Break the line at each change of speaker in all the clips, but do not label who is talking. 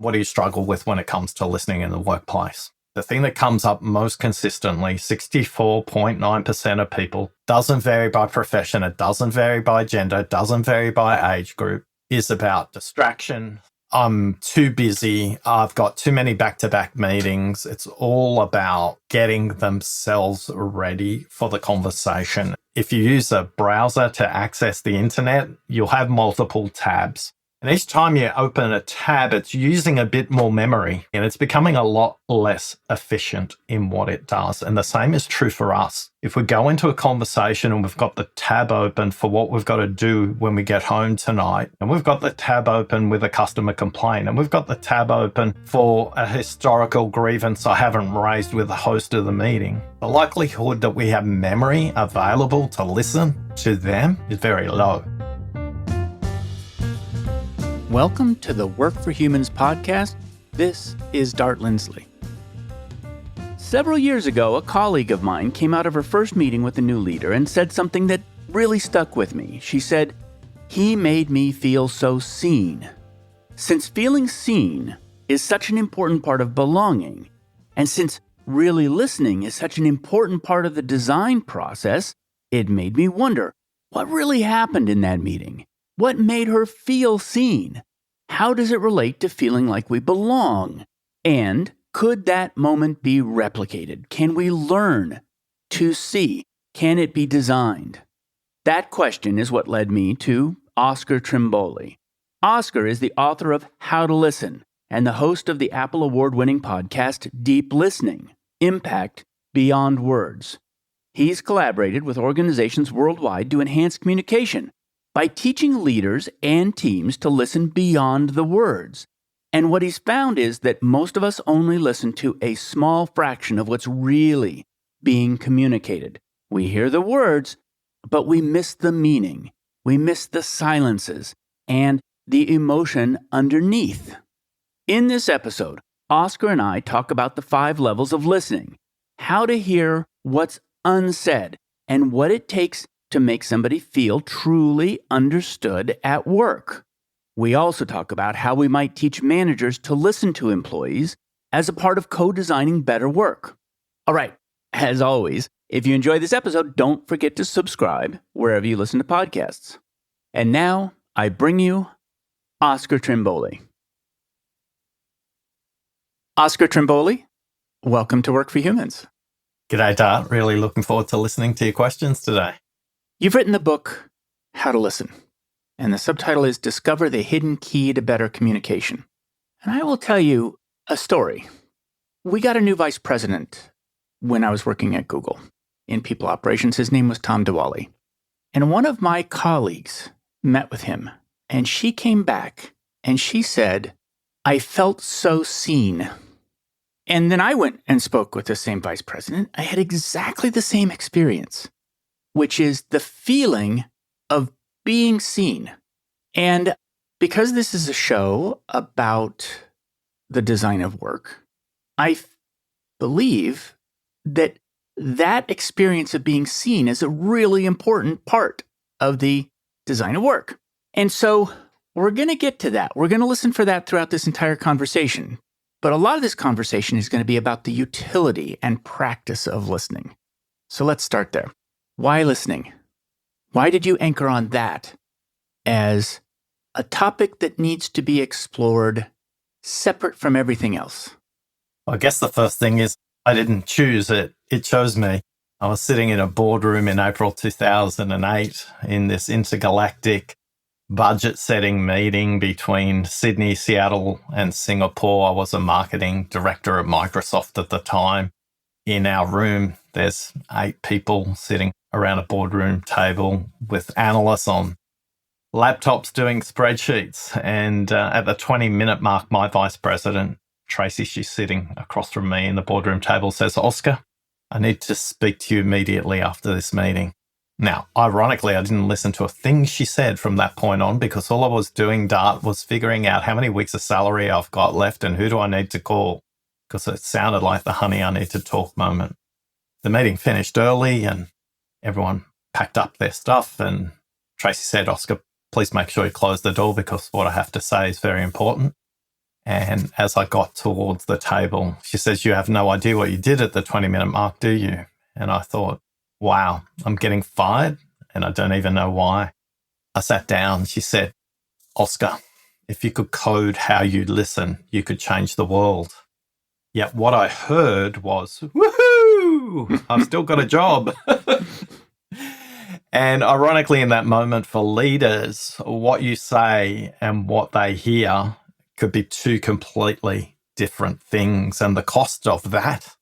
what do you struggle with when it comes to listening in the workplace? The thing that comes up most consistently, 64.9% of people, doesn't vary by profession, it doesn't vary by gender, it doesn't vary by age group, is about distraction. I'm too busy. I've got too many back-to-back meetings. It's all about getting themselves ready for the conversation. If you use a browser to access the internet, you'll have multiple tabs. And each time you open a tab, it's using a bit more memory and it's becoming a lot less efficient in what it does. And the same is true for us. If we go into a conversation and we've got the tab open for what we've got to do when we get home tonight, and we've got the tab open with a customer complaint, and we've got the tab open for a historical grievance I haven't raised with the host of the meeting, the likelihood that we have memory available to listen to them is very low.
Welcome to the Work for Humans podcast. This is Dart Lindsley. Several years ago, a colleague of mine came out of her first meeting with a new leader and said something that really stuck with me. She said, "He made me feel so seen." Since feeling seen is such an important part of belonging, and since really listening is such an important part of the design process, it made me wonder, what really happened in that meeting? What made her feel seen? How does it relate to feeling like we belong? And could that moment be replicated? Can we learn to see? Can it be designed? That question is what led me to Oscar Trimboli. Oscar is the author of How to Listen and the host of the Apple Award-winning podcast Deep Listening: Impact Beyond Words. He's collaborated with organizations worldwide to enhance communication by teaching leaders and teams to listen beyond the words. And what he's found is that most of us only listen to a small fraction of what's really being communicated. We hear the words, but we miss the meaning. We miss the silences and the emotion underneath. In this episode, Oscar and I talk about the 5 levels of listening, how to hear what's unsaid, and what it takes to make somebody feel truly understood at work. We also talk about how we might teach managers to listen to employees as a part of co-designing better work. All right, as always, if you enjoyed this episode, don't forget to subscribe wherever you listen to podcasts. And now, I bring you Oscar Trimboli. Oscar Trimboli, welcome to Work for Humans.
G'day, Dart. Really looking forward to listening to your questions today.
You've written the book, How to Listen, and the subtitle is Discover the Hidden Key to Better Communication. And I will tell you a story. We got a new vice president when I was working at Google in people operations. His name was Tom Diwali. And one of my colleagues met with him, and she came back and she said, "I felt so seen." And then I went and spoke with the same vice president. I had exactly the same experience, which is the feeling of being seen. And because this is a show about the design of work, I believe that that experience of being seen is a really important part of the design of work. And so we're going to get to that. We're going to listen for that throughout this entire conversation. But a lot of this conversation is going to be about the utility and practice of listening. So let's start there. Why listening? Why did you anchor on that as a topic that needs to be explored separate from everything else?
I guess the first thing is I didn't choose it. It chose me. I was sitting in a boardroom in April 2008 in this intergalactic budget setting meeting between Sydney, Seattle, and Singapore. I was a marketing director at Microsoft at the time. In our room, there's 8 people sitting around a boardroom table with analysts on laptops doing spreadsheets. And at the 20-minute mark, my vice president, Tracy, she's sitting across from me in the boardroom table, says, "Oscar, I need to speak to you immediately after this meeting." Now, ironically, I didn't listen to a thing she said from that point on because all I was doing, Dart, was figuring out how many weeks of salary I've got left and who do I need to call, because it sounded like the honey I need to talk moment. The meeting finished early and everyone packed up their stuff, and Tracy said, "Oscar, please make sure you close the door because what I have to say is very important." And as I got towards the table, she says, "You have no idea what you did at the 20-minute mark, do you?" And I thought, wow, I'm getting fired and I don't even know why. I sat down. She said, "Oscar, if you could code how you listen, you could change the world." Yet what I heard was, woohoo, I've still got a job. And ironically, in that moment for leaders, what you say and what they hear could be two completely different things. And the cost of that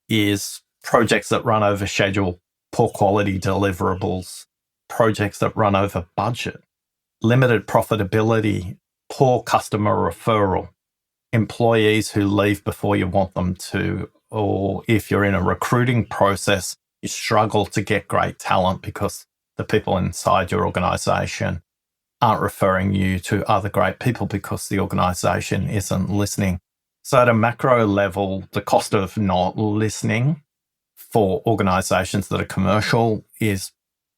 is projects that run over schedule, poor quality deliverables, projects that run over budget, limited profitability, poor customer referral, employees who leave before you want them to, or if you're in a recruiting process, you struggle to get great talent because the people inside your organization aren't referring you to other great people because the organization isn't listening. So at a macro level, the cost of not listening for organizations that are commercial is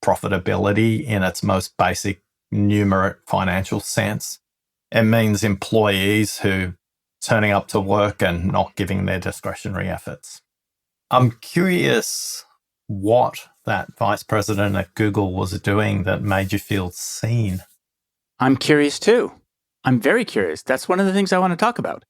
profitability in its most basic numeric financial sense. It means employees who turning up to work and not giving their discretionary efforts. I'm curious what that vice president at Google was doing that made you feel seen.
I'm curious too. I'm very curious. That's one of the things I want to talk about,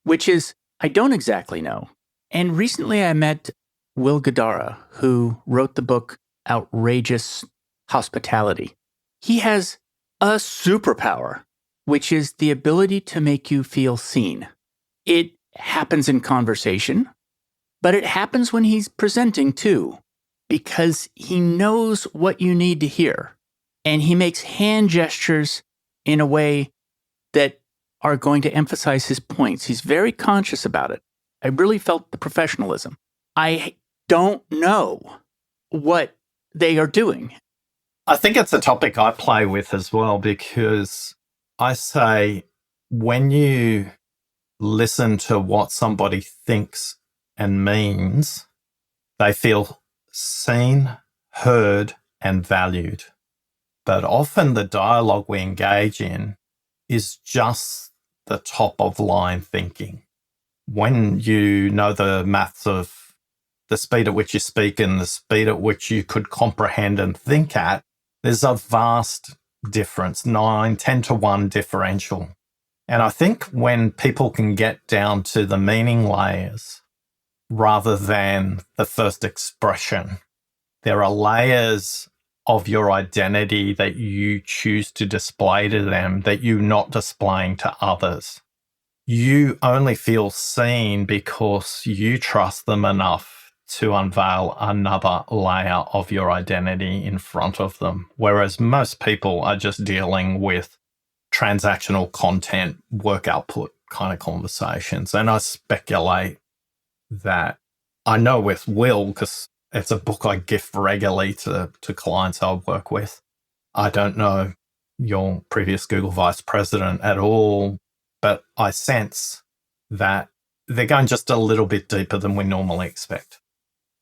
which is I don't exactly know. And recently I met Will Guidara, who wrote the book Outrageous Hospitality. He has a superpower, which is the ability to make you feel seen. It happens in conversation, but it happens when he's presenting too, because he knows what you need to hear. And he makes hand gestures in a way that are going to emphasize his points. He's very conscious about it. I really felt the professionalism. I don't know what they are doing.
I think it's a topic I play with as well, because I say when you listen to what somebody thinks and means, they feel seen, heard, and valued. But often the dialogue we engage in is just the top of line thinking. When you know the maths of the speed at which you speak and the speed at which you could comprehend and think at, there's a vast difference, 10 to 1 differential. And I think when people can get down to the meaning layers rather than the first expression, there are layers of your identity that you choose to display to them that you're not displaying to others. You only feel seen because you trust them enough to unveil another layer of your identity in front of them, whereas most people are just dealing with transactional content, work output kind of conversations. And I speculate that I know with Will, because it's a book I gift regularly to clients I work with. I don't know your previous Google vice president at all, but I sense that they're going just a little bit deeper than we normally expect.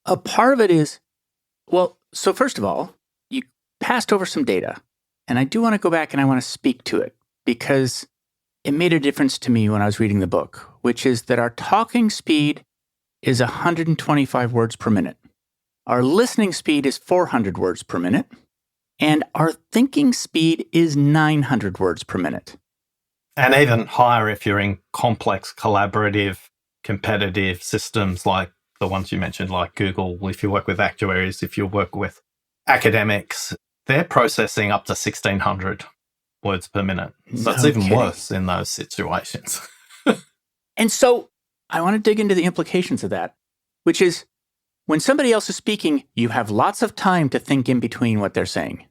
A part of it is, well, so first of all, you passed over some data, and I do want to go back and I want to speak to it because it made a difference to me when I was reading the book, which is that our talking speed is 125 words per minute. Our listening speed is 400 words per minute, and our thinking speed is 900 words per minute.
And even higher if you're in complex, collaborative, competitive systems like the ones you mentioned, like Google. If you work with actuaries, if you work with academics, they're processing up to 1,600 words per minute. So it's even worse in those situations.
And so I want to dig into the implications of that, which is when somebody else is speaking, you have lots of time to think in between what they're saying.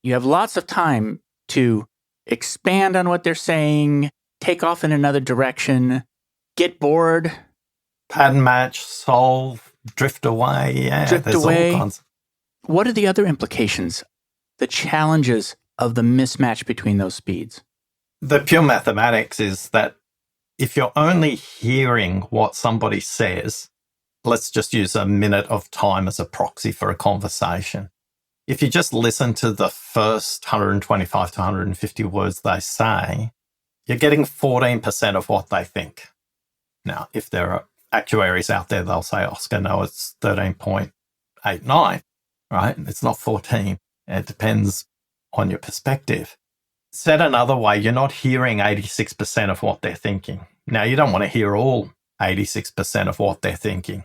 You have lots of time to expand on what they're saying, take off in another direction, get bored.
Pattern match, solve, drift away. Yeah,
drift away. All kinds. What are the other implications, the challenges of the mismatch between those speeds?
The pure mathematics is that if you're only hearing what somebody says, let's just use a minute of time as a proxy for a conversation. If you just listen to the first 125 to 150 words they say, you're getting 14% of what they think. Now, if there are actuaries out there, they'll say, Oscar, no, it's 13.89, right? It's not 14. It depends on your perspective. Said another way, you're not hearing 86% of what they're thinking. Now, you don't want to hear all 86% of what they're thinking,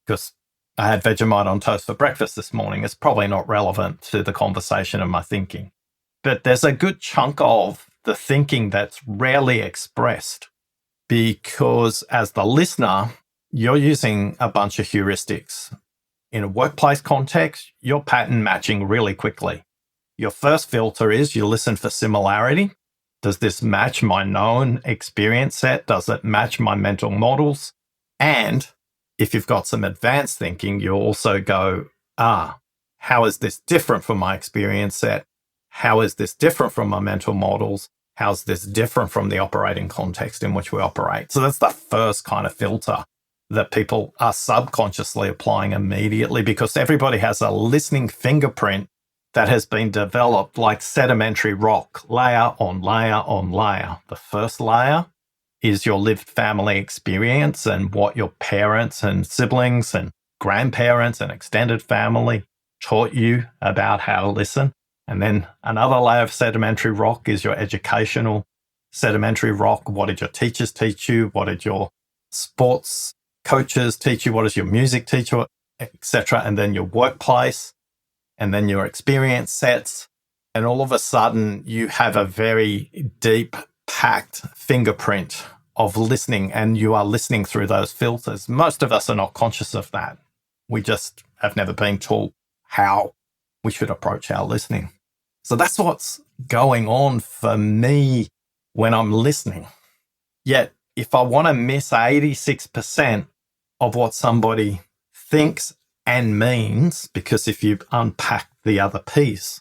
because I had Vegemite on toast for breakfast this morning. It's probably not relevant to the conversation of my thinking. But there's a good chunk of the thinking that's rarely expressed, because as the listener, you're using a bunch of heuristics. In a workplace context, you're pattern matching really quickly. Your first filter is you listen for similarity. Does this match my known experience set? Does it match my mental models? And if you've got some advanced thinking, you also go, how is this different from my experience set? How is this different from my mental models? How's this different from the operating context in which we operate? So that's the first kind of filter that people are subconsciously applying immediately, because everybody has a listening fingerprint that has been developed like sedimentary rock, layer on layer on layer. The first layer is your lived family experience and what your parents and siblings and grandparents and extended family taught you about how to listen. And then another layer of sedimentary rock is your educational sedimentary rock. What did your teachers teach you? What did your sports coaches teach you? What does your music teach you, etc.? And then your workplace, and then your experience sets. And all of a sudden, you have a very deep, packed fingerprint of listening, and you are listening through those filters. Most of us are not conscious of that. We just have never been taught how we should approach our listening. So that's what's going on for me when I'm listening. Yet, if I want to miss 86% of what somebody thinks and means, because if you unpack the other piece,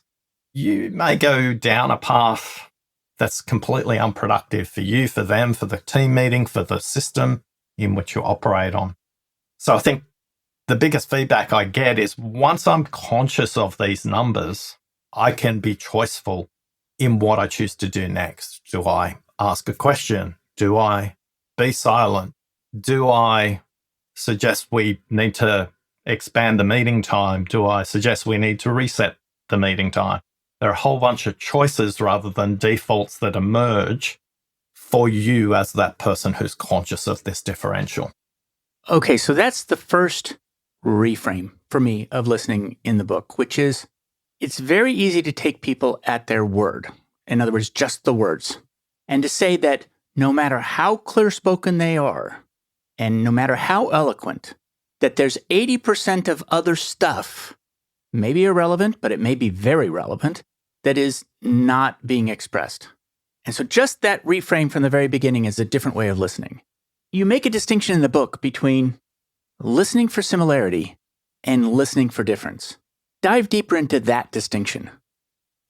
you may go down a path that's completely unproductive for you, for them, for the team meeting, for the system in which you operate on. So I think the biggest feedback I get is once I'm conscious of these numbers, I can be choiceful in what I choose to do next. Do I ask a question? Do I be silent? Do I suggest we need to expand the meeting time? Do I suggest we need to reset the meeting time? There are a whole bunch of choices rather than defaults that emerge for you as that person who's conscious of this differential.
Okay, so that's the first reframe for me of listening in the book, which is it's very easy to take people at their word. In other words, just the words. And to say that no matter how clear-spoken they are, and no matter how eloquent, that there's 80% of other stuff, maybe irrelevant, but it may be very relevant, that is not being expressed. And so just that reframe from the very beginning is a different way of listening. You make a distinction in the book between listening for similarity and listening for difference. Dive deeper into that distinction.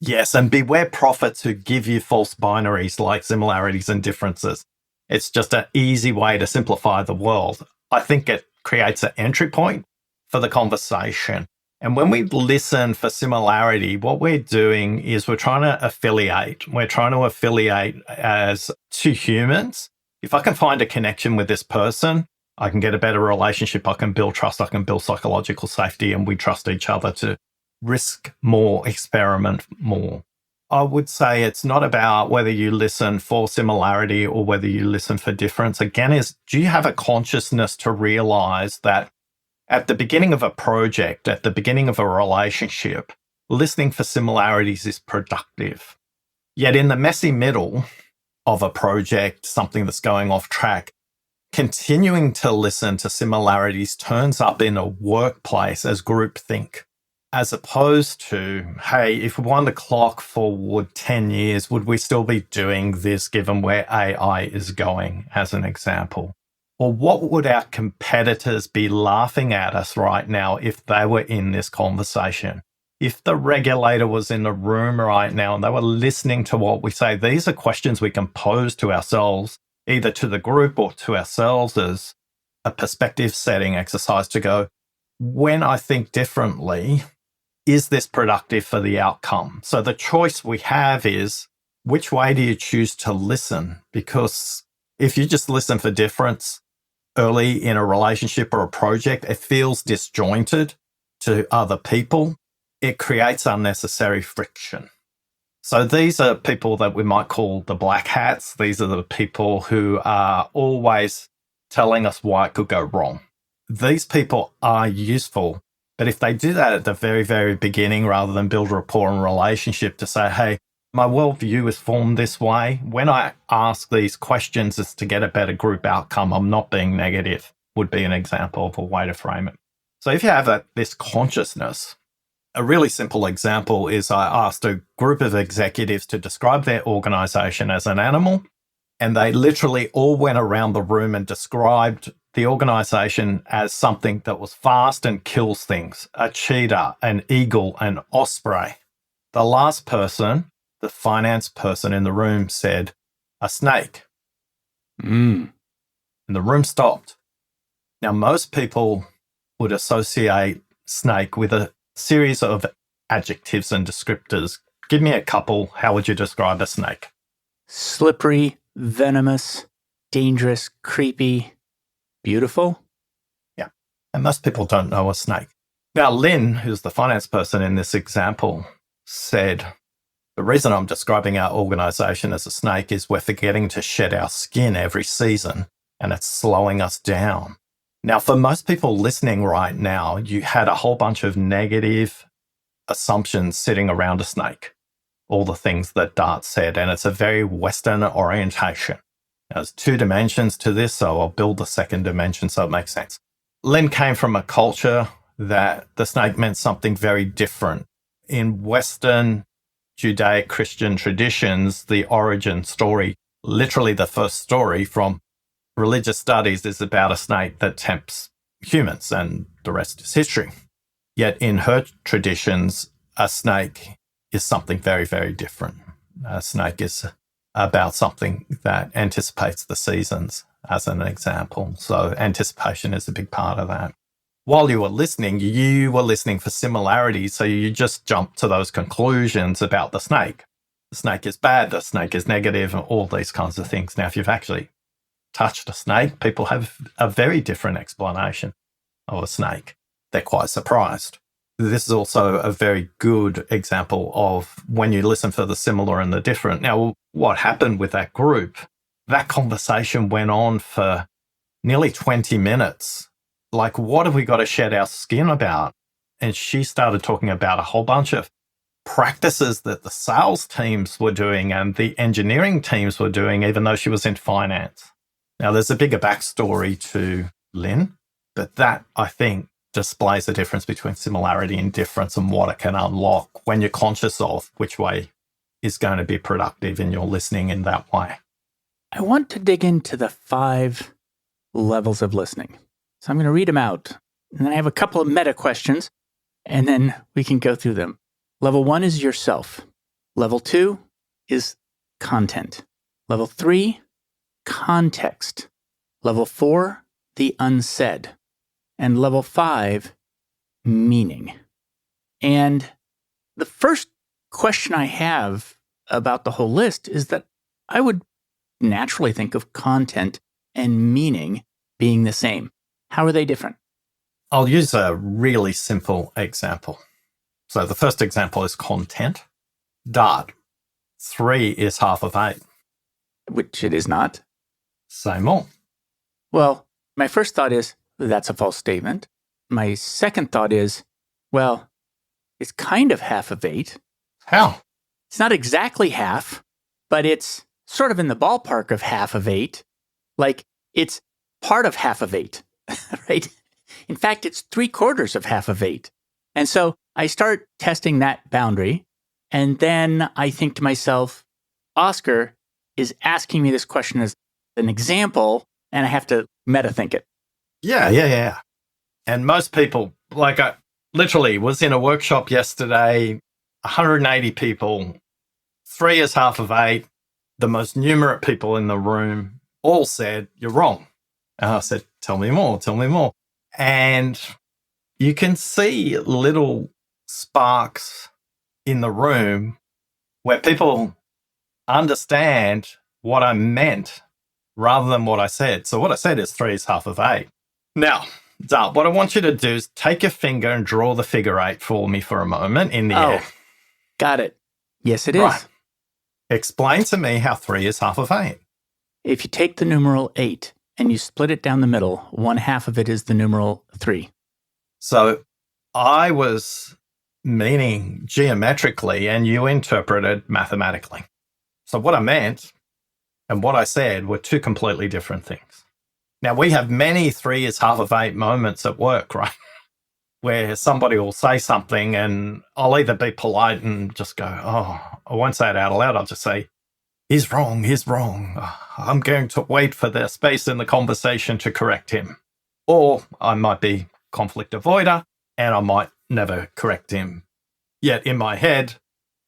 Yes, and beware prophets who give you false binaries like similarities and differences. It's just an easy way to simplify the world. I think it creates an entry point for the conversation. And when we listen for similarity, what we're doing is we're trying to affiliate. We're trying to affiliate as two humans. If I can find a connection with this person, I can get a better relationship. I can build trust. I can build psychological safety, and we trust each other to risk more, experiment more. I would say it's not about whether you listen for similarity or whether you listen for difference. Again, do you have a consciousness to realize that at the beginning of a project, at the beginning of a relationship, listening for similarities is productive. Yet in the messy middle of a project, something that's going off track, continuing to listen to similarities turns up in a workplace as groupthink, as opposed to, hey, if we wind the clock forward 10 years, would we still be doing this given where AI is going, as an example? Or what would our competitors be laughing at us right now if they were in this conversation? If the regulator was in the room right now and they were listening to what we say, these are questions we can pose to ourselves, either to the group or to ourselves as a perspective setting exercise to go, when I think differently, is this productive for the outcome? So the choice we have is, which way do you choose to listen? Because if you just listen for difference early in a relationship or a project, it feels disjointed to other people. It creates unnecessary friction. So these are people that we might call the black hats. These are the people who are always telling us why it could go wrong. These people are useful, but if they do that at the very, very beginning, rather than build rapport and relationship to say, hey, my worldview is formed this way. When I ask these questions, it's to get a better group outcome. I'm not being negative, would be an example of a way to frame it. So if you have this consciousness, a really simple example is I asked a group of executives to describe their organization as an animal, and they literally all went around the room and described the organization as something that was fast and kills things, a cheetah, an eagle, an osprey. The last person, the finance person in the room, said, a snake. And the room stopped. Now, most people would associate snake with a series of adjectives and descriptors. Give me a couple. How would you describe a snake?
Slippery, venomous, dangerous, creepy, beautiful.
Yeah. And most people don't know a snake. Now, Lynn, who's the finance person in this example, said, the reason I'm describing our organization as a snake is we're forgetting to shed our skin every season, and it's slowing us down. Now, for most people listening right now, you had a whole bunch of negative assumptions sitting around a snake, all the things that Dart said, and it's a very Western orientation. There's 2 dimensions to this, so I'll build the second dimension so it makes sense. Lynn came from a culture that the snake meant something very different. In Western Judaic-Christian traditions, the origin story, literally the first story from religious studies, is about a snake that tempts humans, and the rest is history. Yet in her traditions, a snake is something very, very different. A snake is about something that anticipates the seasons, as an example. So anticipation is a big part of that. While you were listening for similarities, so you just jumped to those conclusions about the snake. The snake is bad, the snake is negative, and all these kinds of things. Now, if you've actually touched a snake, people have a very different explanation of a snake. They're quite surprised. This is also a very good example of when you listen for the similar and the different. Now, what happened with that group? That conversation went on for nearly 20 minutes. Like, what have we got to shed our skin about? And she started talking about a whole bunch of practices that the sales teams were doing and the engineering teams were doing, even though she was in finance. Now, there's a bigger backstory to Lynn, but that, I think, displays the difference between similarity and difference and what it can unlock when you're conscious of which way is going to be productive in your listening in that way.
I want to dig into the 5 levels of listening. So I'm going to read them out. And then I have a couple of meta questions, and then we can go through them. Level 1 is yourself. Level 2 is content. Level 3, context. Level 4, the unsaid. And level 5, meaning. And the first question I have about the whole list is that I would naturally think of content and meaning being the same. How are they different?
I'll use a really simple example. So the first example is content. Dart, 3 is half of 8.
Which it is not.
Say more.
Well, my first thought is, that's a false statement. My second thought is, well, it's kind of half of 8.
How?
It's not exactly half, but it's sort of in the ballpark of half of 8. Like, it's part of half of 8, right? In fact, it's 3/4 of half of 8. And so I start testing that boundary. And then I think to myself, Oscar is asking me this question as an example, and I have to meta think it.
Yeah. And most people, like I literally was in a workshop yesterday, 180 people, 3 is half of 8. The most numerate people in the room all said, you're wrong. And I said, tell me more. And you can see little sparks in the room where people understand what I meant rather than what I said. So what I said is 3 is half of 8. Now, Dart, what I want you to do is take your finger and draw the figure 8 for me for a moment in the air.
Got it. Yes, it
Right.
is.
Explain to me how 3 is half of 8.
If you take the numeral 8 and you split it down the middle, 1/2 of it is the numeral 3.
So I was meaning geometrically and you interpreted mathematically. So what I meant and what I said were two completely different things. Now, we have many 3 is half of 8 moments at work, right? Where somebody will say something and I'll either be polite and just go, oh, I won't say it out loud. I'll just say, he's wrong. I'm going to wait for their space in the conversation to correct him. Or I might be conflict avoider and I might never correct him. Yet in my head,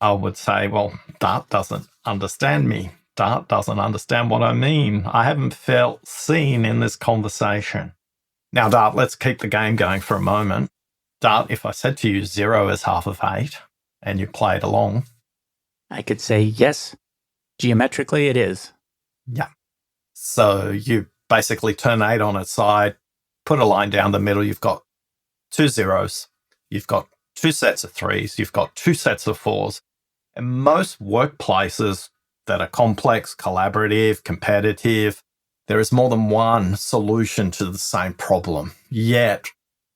I would say, well, Dart doesn't understand me. Dart doesn't understand what I mean. I haven't felt seen in this conversation. Now, Dart, let's keep the game going for a moment. Dart, if I said to you 0 is half of 8 and you played along.
I could say, yes, geometrically it is.
Yeah. So you basically turn 8 on its side, put a line down the middle. You've got 2 zeros. You've got 2 sets of 3s. You've got 2 sets of 4s. And most workplaces that are complex, collaborative, competitive, there is more than one solution to the same problem. Yet,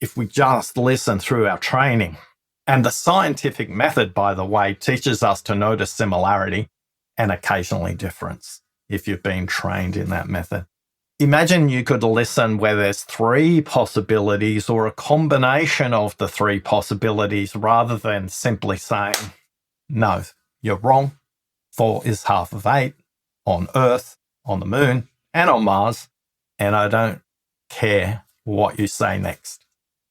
if we just listen through our training, and the scientific method, by the way, teaches us to notice similarity and occasionally difference if you've been trained in that method. Imagine you could listen where there's 3 possibilities or a combination of the 3 possibilities rather than simply saying, no, you're wrong. 4 is half of 8 on Earth, on the moon, and on Mars, and I don't care what you say next.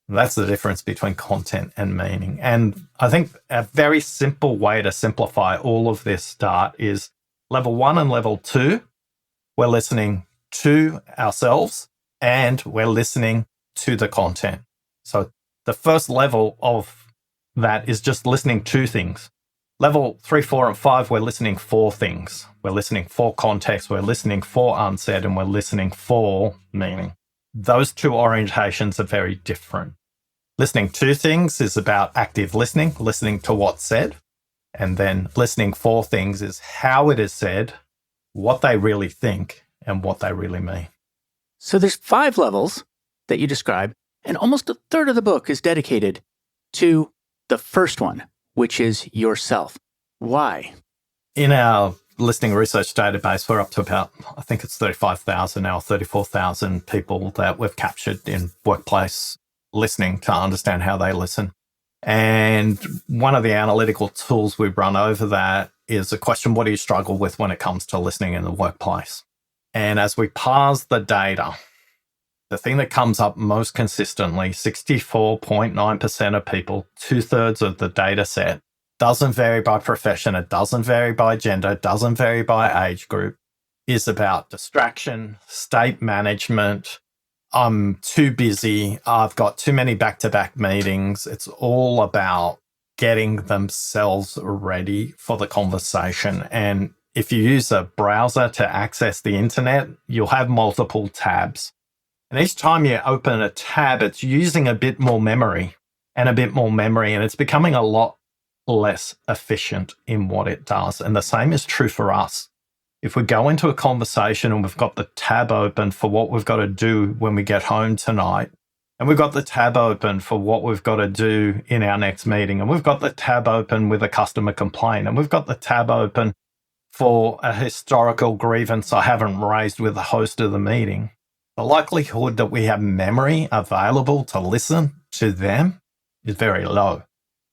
That's the difference between content and meaning. And I think a very simple way to simplify all of this start is level 1 and level 2, we're listening to ourselves and we're listening to the content. So the first level of that is just listening to things. Level 3, 4, and 5, we're listening for things. We're listening for context, we're listening for unsaid, and we're listening for meaning. Those two orientations are very different. Listening to things is about active listening, listening to what's said. And then listening for things is how it is said, what they really think, and what they really mean.
So there's 5 levels that you describe, and almost a third of the book is dedicated to the first one, which is yourself. Why?
In our listening research database, we're up to about, I think it's 35,000 now, 34,000 people that we've captured in workplace listening to understand how they listen. And one of the analytical tools we run over that is a question, what do you struggle with when it comes to listening in the workplace? And as we parse the data, the thing that comes up most consistently, 64.9% of people, 2/3 of the data set, doesn't vary by profession, it doesn't vary by gender, it doesn't vary by age group, is about distraction, state management. I'm too busy. I've got too many back-to-back meetings. It's all about getting themselves ready for the conversation. And if you use a browser to access the internet, you'll have multiple tabs. And each time you open a tab, it's using a bit more memory and a bit more memory, and it's becoming a lot less efficient in what it does. And the same is true for us. If we go into a conversation and we've got the tab open for what we've got to do when we get home tonight, and we've got the tab open for what we've got to do in our next meeting, and we've got the tab open with a customer complaint, and we've got the tab open for a historical grievance I haven't raised with the host of the meeting, the likelihood that we have memory available to listen to them is very low.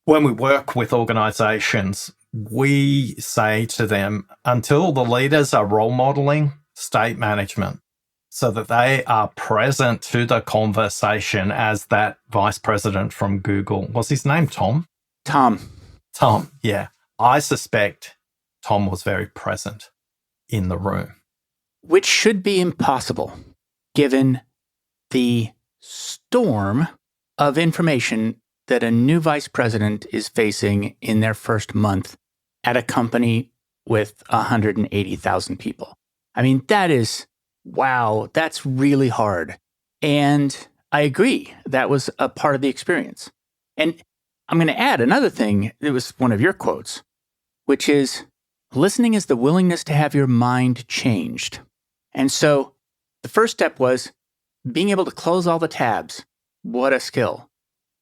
When we work with organizations, we say to them, until the leaders are role modeling state management so that they are present to the conversation as that vice president from Google. Was his name Tom?
Tom,
yeah. I suspect Tom was very present in the room.
which should be impossible given the storm of information that a new vice president is facing in their first month at a company with 180,000 people. I mean, that is, wow, that's really hard. And I agree, that was a part of the experience. And I'm going to add another thing. It was one of your quotes, which is listening is the willingness to have your mind changed. And so the first step was being able to close all the tabs. What a skill.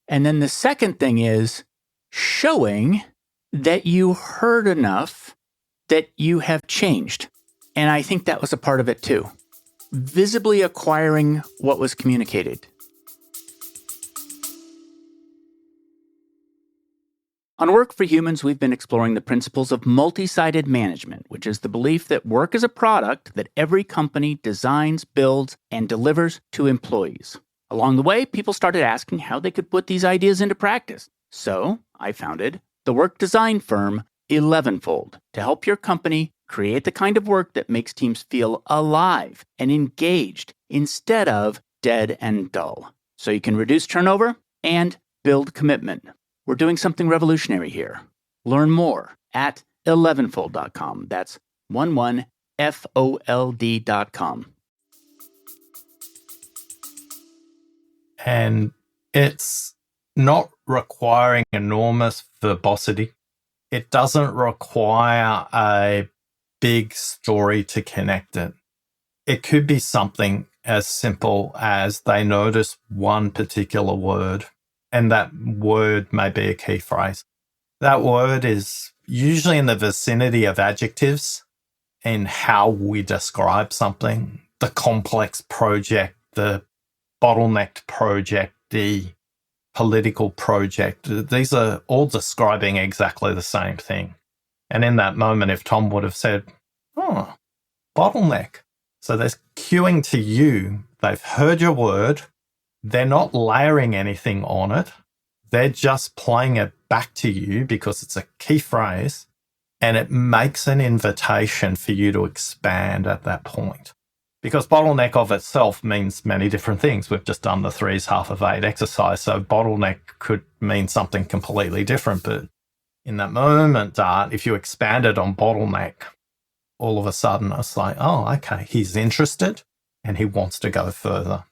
And then the second thing is showing that you heard enough that you have changed. And I think that was a part of it too. Visibly acquiring what was communicated. On Work for Humans, we've been exploring the principles of multi-sided management, which is the belief that work is a product that every company designs, builds, and delivers to employees. Along the way, people started asking how they could put these ideas into practice. So I founded the work design firm 11fold to help your company create the kind of work that makes teams feel alive and engaged instead of dead and dull. So you can reduce turnover and build commitment. We're doing something revolutionary here. Learn more at 11fold.com. That's 11fold.com.
And it's not requiring enormous verbosity. It doesn't require a big story to connect it. It could be something as simple as they notice one particular word, and that word may be a key phrase. That word is usually in the vicinity of adjectives in how we describe something. The complex project, the bottlenecked project, the political project. These are all describing exactly the same thing. And in that moment, if Tom would have said, oh, bottleneck. So they're cueing to you. They've heard your word. They're not layering anything on it. They're just playing it back to you because it's a key phrase, and it makes an invitation for you to expand at that point. Because bottleneck of itself means many different things. We've just done the 3 is half of 8 exercise, so bottleneck could mean something completely different. But in that moment, Dart, if you expanded on bottleneck, all of a sudden it's like, oh, okay, he's interested and he wants to go further.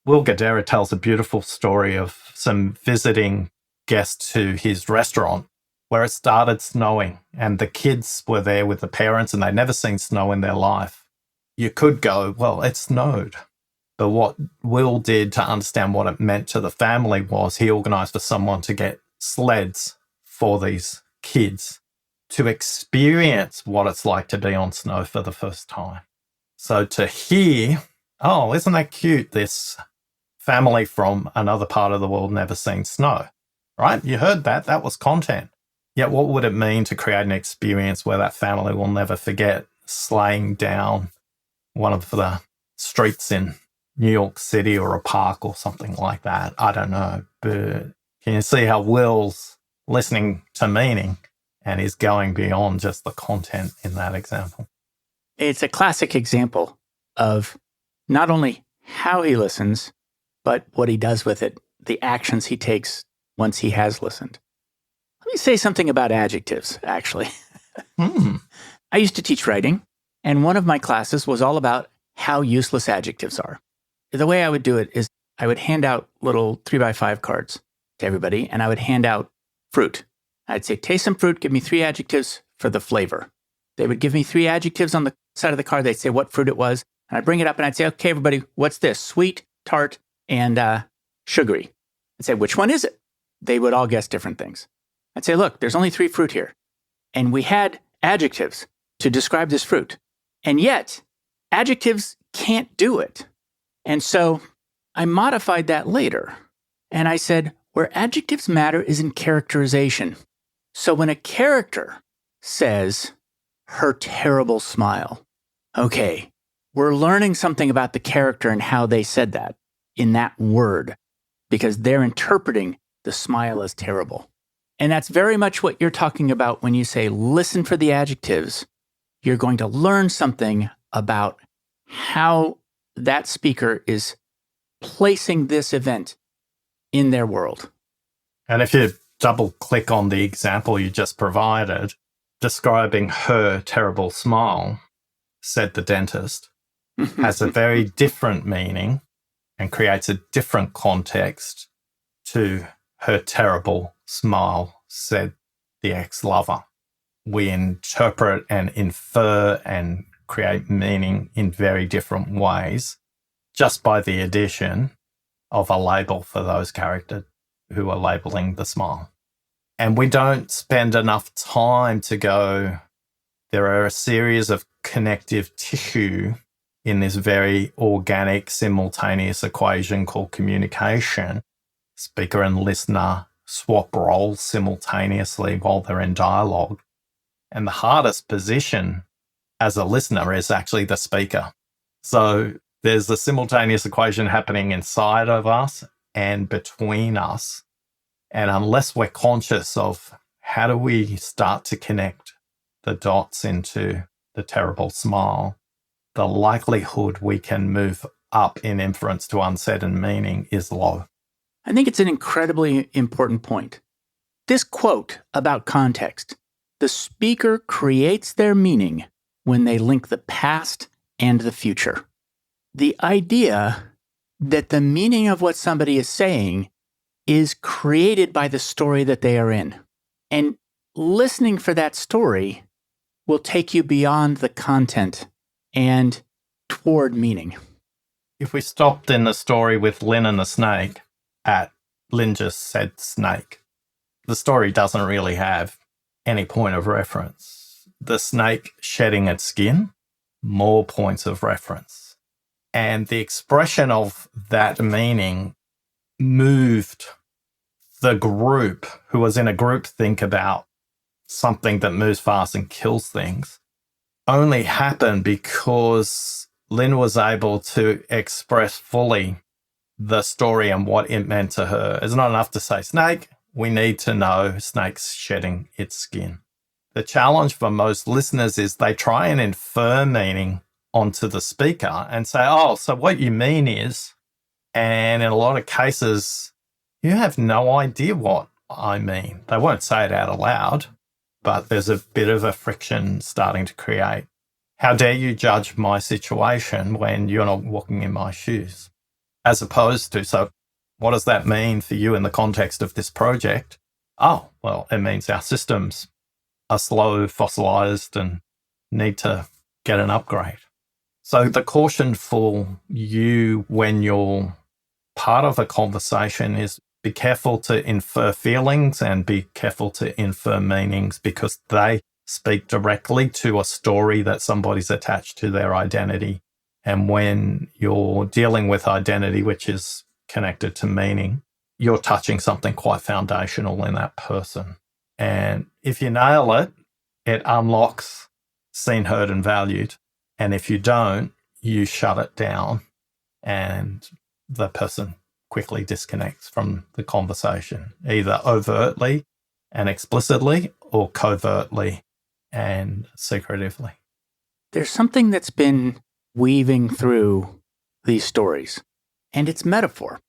Will Guidara tells a beautiful story of some visiting guests to his restaurant where it started snowing and the kids were there with the parents and they'd never seen snow in their life. You could go, well, it snowed. But what Will did to understand what it meant to the family was he organised for someone to get sleds for these kids to experience what it's like to be on snow for the first time. So to hear, oh, isn't that cute? This family from another part of the world never seen snow, right? You heard that. That was content. Yet what would it mean to create an experience where that family will never forget sleighing down one of the streets in New York City or a park or something like that? I don't know. But can you see how Will's listening to meaning and is going beyond just the content in that example?
It's a classic example of not only how he listens, but what he does with it, the actions he takes once he has listened. Let me say something about adjectives, actually. I used to teach writing, and one of my classes was all about how useless adjectives are. The way I would do it is I would hand out little 3x5 cards to everybody, and I would hand out fruit. I'd say, taste some fruit, give me 3 adjectives for the flavor. They would give me 3 adjectives on the side of the card. They'd say what fruit it was, and I'd bring it up and I'd say, okay, everybody, what's this? Sweet, tart, and sugary. I'd say, which one is it? They would all guess different things. I'd say, look, there's only 3 fruit here. And we had adjectives to describe this fruit. And yet, adjectives can't do it. And so I modified that later. And I said, where adjectives matter is in characterization. So when a character says, her terrible smile, okay, we're learning something about the character and how they said that in that word, because they're interpreting the smile as terrible. And that's very much what you're talking about when you say listen for the adjectives. You're going to learn something about how that speaker is placing this event in their world.
And if you double click on the example you just provided, describing her terrible smile, said the dentist, has a very different meaning and creates a different context to her terrible smile, said the ex-lover. We interpret and infer and create meaning in very different ways just by the addition of a label for those characters who are labeling the smile. And we don't spend enough time to go, there are a series of connective tissue in this very organic, simultaneous equation called communication. Speaker and listener swap roles simultaneously while they're in dialogue. And the hardest position as a listener is actually the speaker. So there's a simultaneous equation happening inside of us and between us. And unless we're conscious of how do we start to connect the dots into the terrible smile, the likelihood we can move up in inference to uncertain meaning is low.
I think it's an incredibly important point. This quote about context, the speaker creates their meaning when they link the past and the future. The idea that the meaning of what somebody is saying is created by the story that they are in. And listening for that story will take you beyond the content and toward meaning.
If we stopped in the story with Lynn and the snake at Lynn just said snake, the story doesn't really have any point of reference. The snake shedding its skin, more points of reference. And the expression of that meaning moved the group who was in a group think about something that moves fast and kills things only happened because Lynn was able to express fully the story and what it meant to her. It's not enough to say snake. We need to know snake's shedding its skin. The challenge for most listeners is they try and infer meaning onto the speaker and say, oh, so what you mean is, and in a lot of cases, you have no idea what I mean. They won't say it out aloud, but there's a bit of a friction starting to create. How dare you judge my situation when you're not walking in my shoes? As opposed to, so what does that mean for you in the context of this project? Oh, well, it means our systems are slow, fossilized, and need to get an upgrade. So the caution for you when you're part of a conversation is be careful to infer feelings and be careful to infer meanings because they speak directly to a story that somebody's attached to their identity. And when you're dealing with identity, which is connected to meaning, you're touching something quite foundational in that person. And if you nail it, it unlocks seen, heard, and valued. And if you don't, you shut it down and the person quickly disconnects from the conversation, either overtly and explicitly or covertly and secretively.
There's something that's been weaving through these stories, and it's metaphor.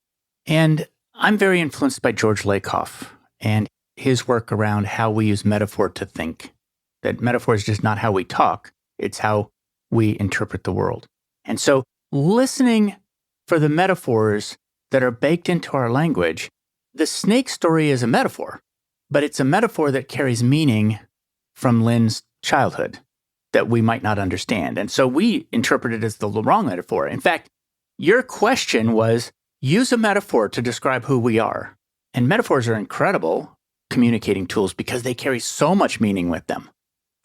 And I'm very influenced by George Lakoff and his work around how we use metaphor to think. That metaphor is just not how we talk, it's how we interpret the world. And so listening for the metaphors that are baked into our language, the snake story is a metaphor, but it's a metaphor that carries meaning from Lynn's childhood that we might not understand. And so we interpret it as the wrong metaphor. In fact, your question was, use a metaphor to describe who we are. And metaphors are incredible communicating tools because they carry so much meaning with them.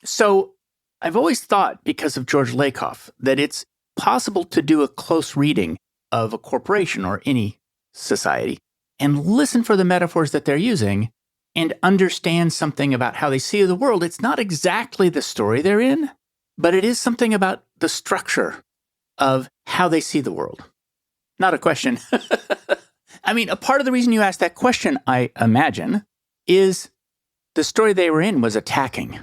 So I've always thought, because of George Lakoff, that it's possible to do a close reading of a corporation or any society and listen for the metaphors that they're using and understand something about how they see the world. It's not exactly the story they're in, but it is something about the structure of how they see the world. Not a question. I mean, a part of the reason you asked that question, I imagine, is the story they were in was attacking,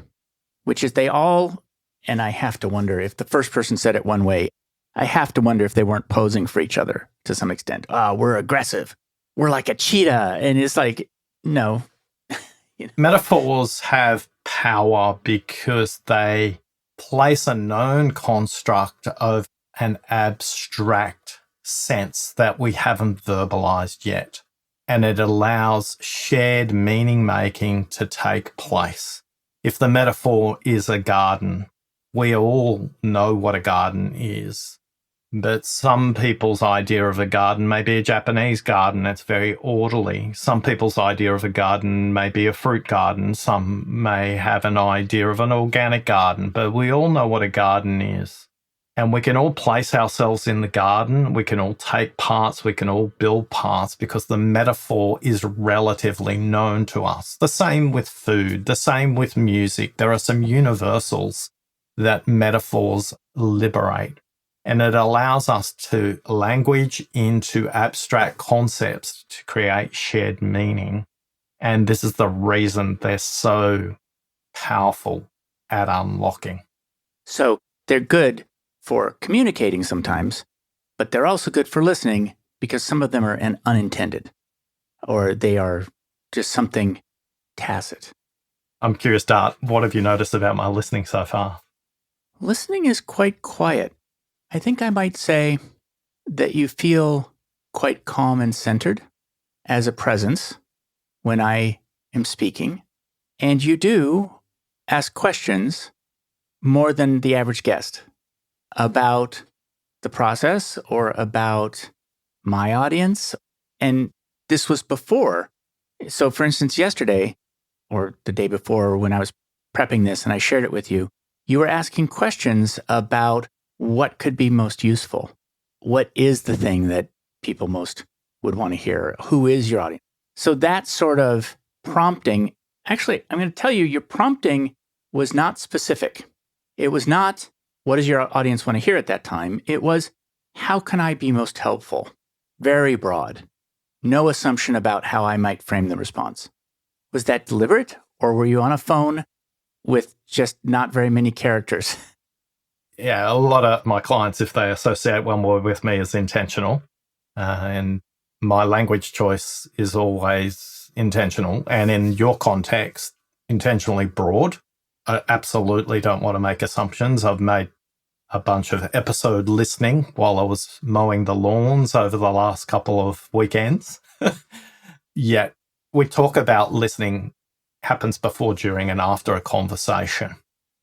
which is they all, and I have to wonder if the first person said it one way, I have to wonder if they weren't posing for each other to some extent. We're aggressive. We're like a cheetah. And it's like, no.
Metaphors have power because they place a known construct of an abstract sense that we haven't verbalized yet. And it allows shared meaning making to take place. If the metaphor is a garden, we all know what a garden is. But some people's idea of a garden may be a Japanese garden. It's very orderly. Some people's idea of a garden may be a fruit garden. Some may have an idea of an organic garden. But we all know what a garden is. And we can all place ourselves in the garden. We can all take parts. We can all build parts because the metaphor is relatively known to us. The same with food. The same with music. There are some universals that metaphors liberate. And it allows us to language into abstract concepts to create shared meaning. And this is the reason they're so powerful at unlocking.
So they're good for communicating sometimes, but they're also good for listening because some of them are unintended or they are just something tacit.
I'm curious, Dart, what have you noticed about my listening so far?
Listening is quite quiet. I think I might say that you feel quite calm and centered as a presence when I am speaking. And you do ask questions more than the average guest about the process or about my audience. And this was before. So for instance, yesterday or the day before when I was prepping this and I shared it with you, you were asking questions about what could be most useful? What is the thing that people most would want to hear? Who is your audience? So that sort of prompting, actually, I'm going to tell you, your prompting was not specific. It was not, what does your audience want to hear at that time? It was, how can I be most helpful? Very broad. No assumption about how I might frame the response. Was that deliberate, or were you on a phone with just not very many characters?
Yeah, a lot of my clients, if they associate one word with me, is intentional. And my language choice is always intentional. And in your context, intentionally broad. I absolutely don't want to make assumptions. I've made a bunch of episode listening while I was mowing the lawns over the last couple of weekends. Yet we talk about listening happens before, during, and after a conversation.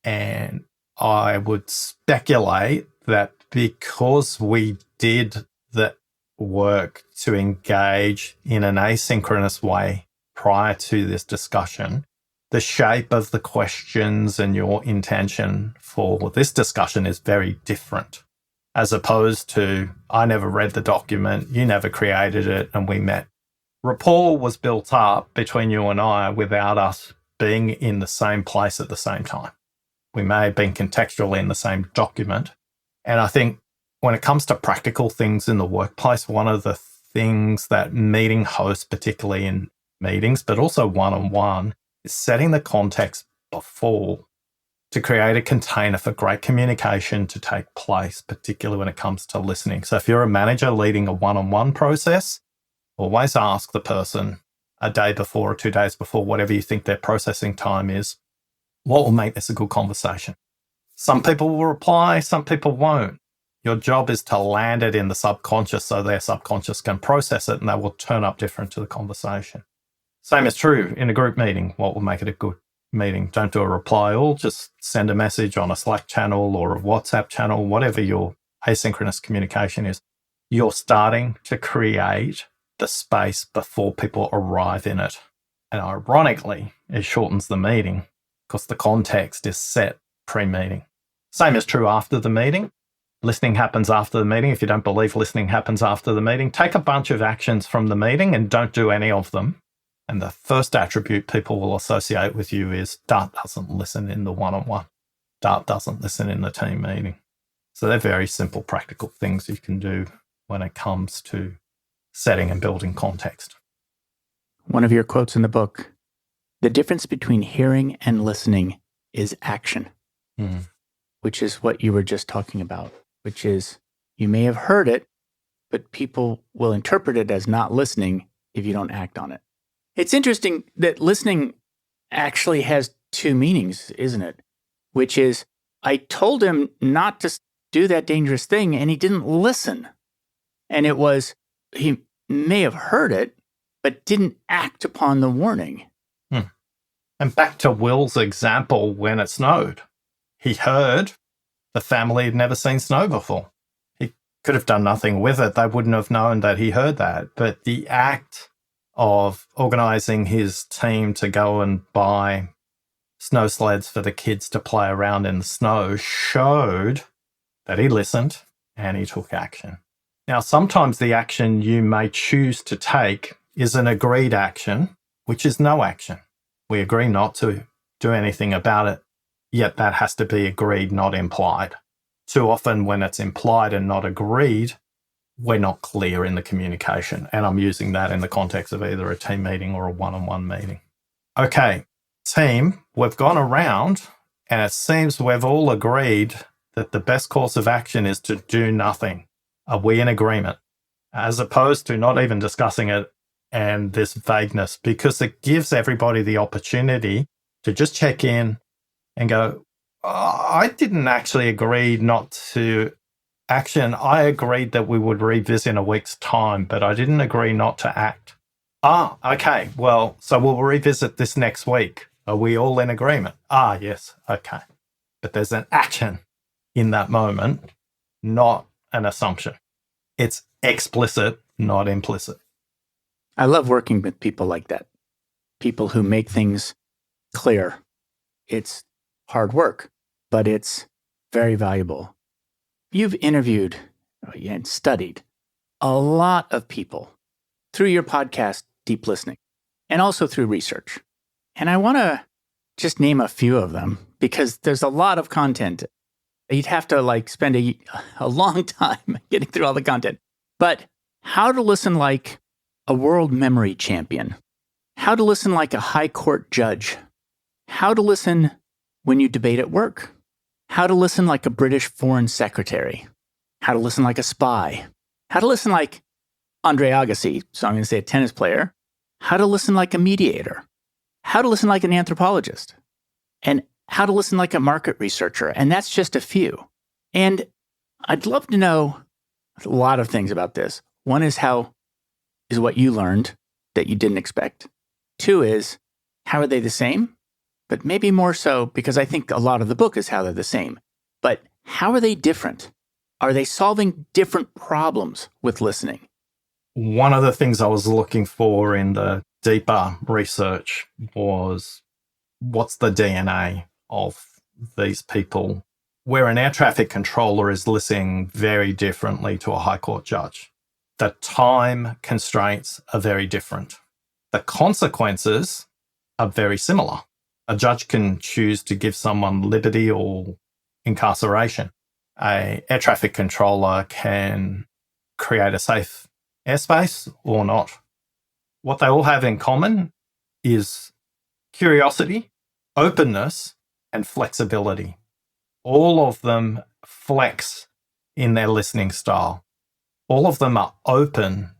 And I would speculate that because we did the work to engage in an asynchronous way prior to this discussion, the shape of the questions and your intention for this discussion is very different, as opposed to, I never read the document, you never created it, and we met. Rapport was built up between you and I without us being in the same place at the same time. We may have been contextually in the same document. And I think when it comes to practical things in the workplace, one of the things that meeting hosts, particularly in meetings, but also one-on-one, is setting the context before to create a container for great communication to take place, particularly when it comes to listening. So if you're a manager leading a one-on-one process, always ask the person a day before or 2 days before, whatever you think their processing time is, what will make this a good conversation? Some people will reply, some people won't. Your job is to land it in the subconscious so their subconscious can process it and they will turn up different to the conversation. Same is true in a group meeting. What will make it a good meeting? Don't do a reply all, just send a message on a Slack channel or a WhatsApp channel, whatever your asynchronous communication is. You're starting to create the space before people arrive in it. And ironically, it shortens the meeting because the context is set pre-meeting. Same is true after the meeting. Listening happens after the meeting. If you don't believe listening happens after the meeting, take a bunch of actions from the meeting and don't do any of them. And the first attribute people will associate with you is Dart doesn't listen in the one-on-one. Dart doesn't listen in the team meeting. So they're very simple, practical things you can do when it comes to setting and building context.
One of your quotes in the book, the difference between hearing and listening is action, which is what you were just talking about, which is you may have heard it, but people will interpret it as not listening if you don't act on it. It's interesting that listening actually has two meanings, isn't it? Which is, I told him not to do that dangerous thing, and he didn't listen. And it was, he may have heard it, but didn't act upon the warning.
And back to Will's example when it snowed. He heard the family had never seen snow before. He could have done nothing with it. They wouldn't have known that he heard that. But the act of organizing his team to go and buy snow sleds for the kids to play around in the snow showed that he listened and he took action. Now, sometimes the action you may choose to take is an agreed action, which is no action. We agree not to do anything about it, yet that has to be agreed, not implied. Too often when it's implied and not agreed, we're not clear in the communication. And I'm using that in the context of either a team meeting or a one-on-one meeting. Okay, team, we've gone around and it seems we've all agreed that the best course of action is to do nothing. Are we in agreement? As opposed to not even discussing it and this vagueness, because it gives everybody the opportunity to just check in and go, I didn't actually agree not to action. I agreed that we would revisit in a week's time, but I didn't agree not to act. Okay. Well, so we'll revisit this next week. Are we all in agreement? Yes. Okay. But there's an action in that moment, not an assumption. It's explicit, not implicit.
I love working with people like that. People who make things clear. It's hard work, but it's very valuable. You've interviewed and studied a lot of people through your podcast, Deep Listening, and also through research. And I want to just name a few of them because there's a lot of content. You'd have to spend a long time getting through all the content. But how to listen like a world memory champion, how to listen like a high court judge, how to listen when you debate at work, how to listen like a British foreign secretary, how to listen like a spy, how to listen like Andre Agassi, so I'm going to say a tennis player, how to listen like a mediator, how to listen like an anthropologist, and how to listen like a market researcher. And that's just a few. And I'd love to know a lot of things about this. One is what you learned that you didn't expect. Two is, how are they the same? But maybe more so, because I think a lot of the book is how they're the same. But how are they different? Are they solving different problems with listening?
One of the things I was looking for in the deeper research was what's the DNA of these people, where an air traffic controller is listening very differently to a high court judge. The time constraints are very different. The consequences are very similar. A judge can choose to give someone liberty or incarceration. An air traffic controller can create a safe airspace or not. What they all have in common is curiosity, openness, and flexibility. All of them flex in their listening style. All of them are open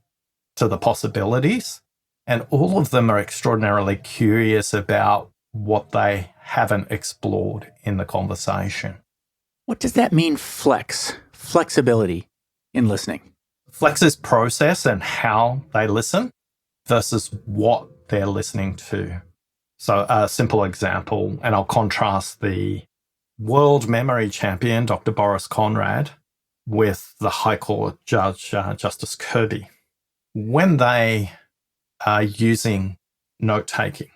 to the possibilities, and all of them are extraordinarily curious about what they haven't explored in the conversation.
What does that mean, flexibility in listening?
Flex is process and how they listen versus what they're listening to. So a simple example, and I'll contrast the world memory champion, Dr. Boris Conrad, with the High Court Judge, Justice Kirby. When they are using note-taking,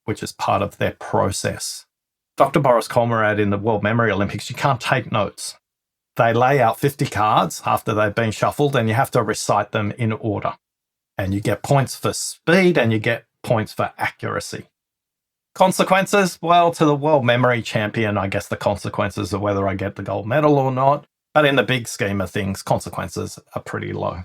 which is part of their process, Dr. Boris Conrad in the World Memory Olympics, you can't take notes. They lay out 50 cards after they've been shuffled, and you have to recite them in order. And you get points for speed, and you get points for accuracy. Consequences? Well, to the world memory champion, I guess the consequences are whether I get the gold medal or not. But in the big scheme of things, consequences are pretty low.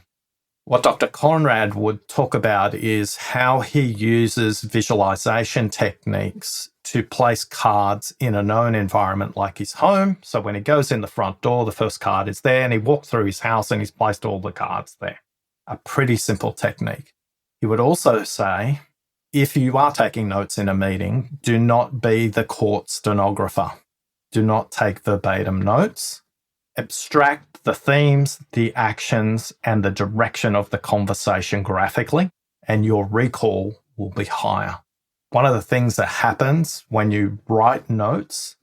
What Dr. Conrad would talk about is how he uses visualization techniques to place cards in a known environment like his home. So when he goes in the front door, the first card is there, and he walks through his house and he's placed all the cards there. A pretty simple technique. He would also say if you are taking notes in a meeting, do not be the court stenographer. Do not take verbatim notes. Abstract the themes, the actions, and the direction of the conversation graphically, and your recall will be higher. One of the things that happens when you write notes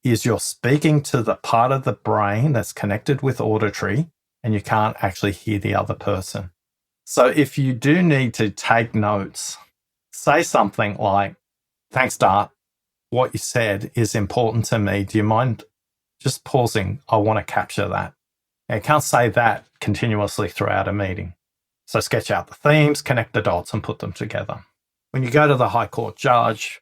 is you're speaking to the part of the brain that's connected with auditory, and you can't actually hear the other person. So if you do need to take notes, say something like, "Thanks, Dart. What you said is important to me. Do you mind just pausing? I want to capture that." Now, you can't say that continuously throughout a meeting. So sketch out the themes, connect the dots, and put them together. When you go to the High Court judge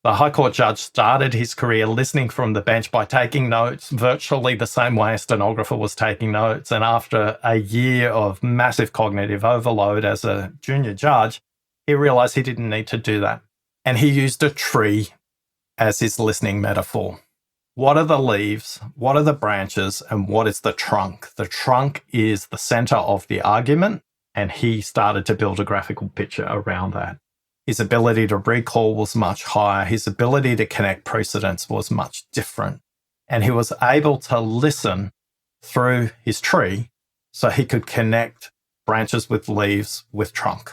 started his career listening from the bench by taking notes, virtually the same way a stenographer was taking notes. And after a year of massive cognitive overload as a junior judge, he realized he didn't need to do that. And he used a tree as his listening metaphor. What are the leaves? What are the branches? And what is the trunk? The trunk is the center of the argument, and he started to build a graphical picture around that. His ability to recall was much higher. His ability to connect precedents was much different. And he was able to listen through his tree so he could connect branches with leaves with trunk.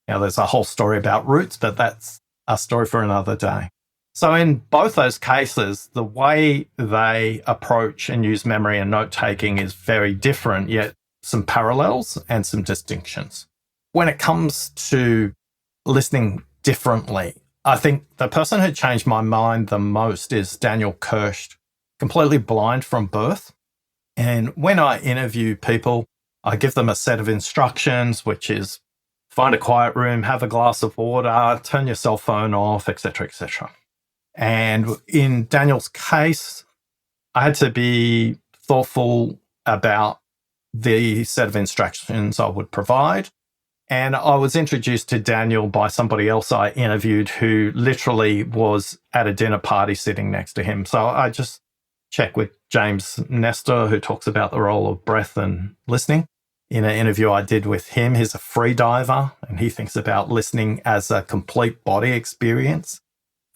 Now, there's a whole story about roots, but that's a story for another day. So in both those cases, the way they approach and use memory and note-taking is very different, yet some parallels and some distinctions. When it comes to listening differently, I think the person who changed my mind the most is Daniel Kirsch, completely blind from birth. And when I interview people, I give them a set of instructions, which is find a quiet room, have a glass of water, turn your cell phone off, etc., etc. And in Daniel's case, I had to be thoughtful about the set of instructions I would provide. And I was introduced to Daniel by somebody else I interviewed who literally was at a dinner party sitting next to him. So I just checked with James Nestor, who talks about the role of breath and listening. In an interview I did with him, he's a free diver, and he thinks about listening as a complete body experience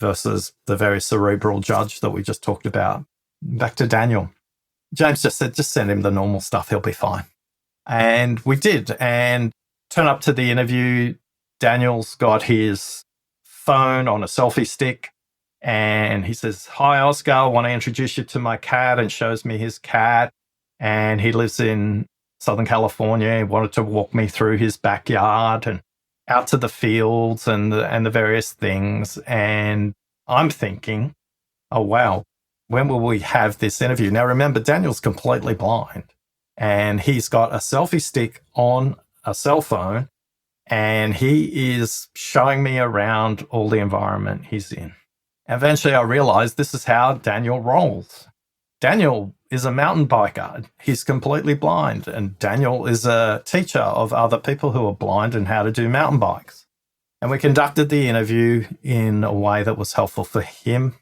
versus the very cerebral judge that we just talked about. Back to Daniel. James just said, just send him the normal stuff, he'll be fine. And we did. And turn up to the interview, Daniel's got his phone on a selfie stick, and he says, "Hi, Oscar, I want to introduce you to my cat," and shows me his cat. And he lives in Southern California. He wanted to walk me through his backyard and out to the fields and the various things. And I'm thinking, oh, wow, when will we have this interview? Now, remember, Daniel's completely blind, and he's got a selfie stick on a cell phone, and he is showing me around all the environment he's in. Eventually, I realized this is how Daniel rolls. Daniel is a mountain biker. He's completely blind, and Daniel is a teacher of other people who are blind and how to do mountain bikes. And we conducted the interview in a way that was helpful for him,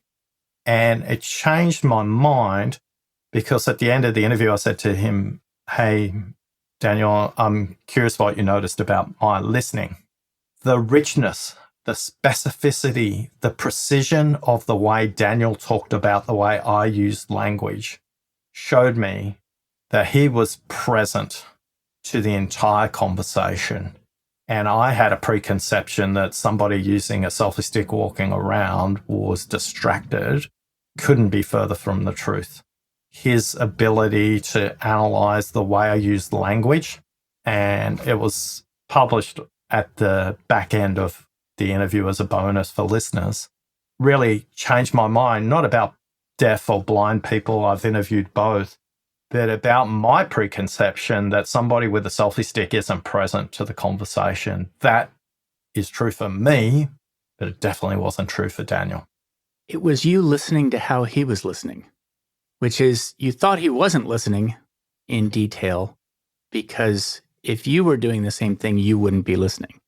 and it changed my mind because at the end of the interview, I said to him, "Hey, Daniel, I'm curious what you noticed about my listening." The richness, the specificity, the precision of the way Daniel talked about the way I used language showed me that he was present to the entire conversation. And I had a preconception that somebody using a selfie stick walking around was distracted. Couldn't be further from the truth. His ability to analyze the way I used language, and it was published at the back end of the interview as a bonus for listeners, really changed my mind, not about deaf or blind people, I've interviewed both, but about my preconception that somebody with a selfie stick isn't present to the conversation. That is true for me, but it definitely wasn't true for Daniel.
It was you listening to how he was listening, which is you thought he wasn't listening in detail because if you were doing the same thing, you wouldn't be listening.